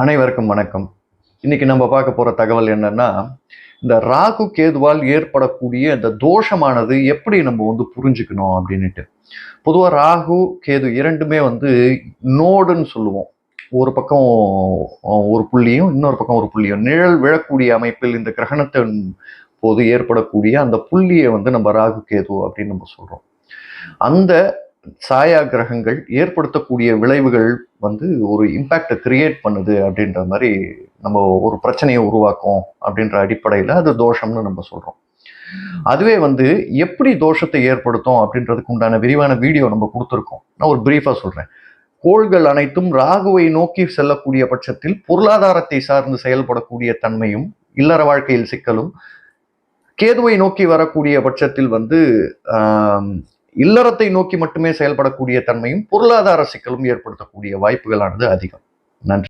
அனைவருக்கும் வணக்கம். இன்னைக்கு நம்ம பார்க்க போற தகவல் என்னன்னா, இந்த ராகு கேதுவால் ஏற்படக்கூடிய இந்த தோஷமானது எப்படி நம்ம புரிஞ்சுக்கணும் அப்படின்னுட்டு. பொதுவா ராகு, கேது 2மே நோடுன்னு சொல்லுவோம். ஒரு பக்கம் ஒரு புள்ளியும், இன்னொரு பக்கம் ஒரு புள்ளியும். நிழல் விழக்கூடிய அமைப்பில் இந்த கிரகணத்தின் போது ஏற்படக்கூடிய அந்த புள்ளியை நம்ம ராகு, கேது அப்படின்னு நம்ம சொல்றோம். அந்த சாயா கிரகங்கள் ஏற்படுத்தக்கூடிய விளைவுகள் ஒரு இம்பேக்டை கிரியேட் பண்ணுது அப்படின்ற மாதிரி நம்ம ஒரு பிரச்சனையை உருவாக்கும் அப்படின்ற அடிப்படையில் அது தோஷம்னு நம்ம சொல்றோம். அதுவே எப்படி தோஷத்தை ஏற்படுத்தும் அப்படின்றதுக்கு உண்டான விரிவான வீடியோ நம்ம கொடுத்துருக்கோம். நான் ஒரு பிரீஃபா சொல்றேன். கோள்கள் அனைத்தும் ராகுவை நோக்கி செல்லக்கூடிய பட்சத்தில் பொருளாதாரத்தை சார்ந்து செயல்படக்கூடிய தன்மையும், இல்லற வாழ்க்கையில் சிக்கலும், கேதுவை நோக்கி வரக்கூடிய பட்சத்தில் இல்லறத்தை நோக்கி மட்டுமே செயல்படக்கூடிய தன்மையும், பொருளாதார சிக்கலும் ஏற்படுத்தக்கூடிய வாய்ப்புகளானது அதிகம். நன்றி.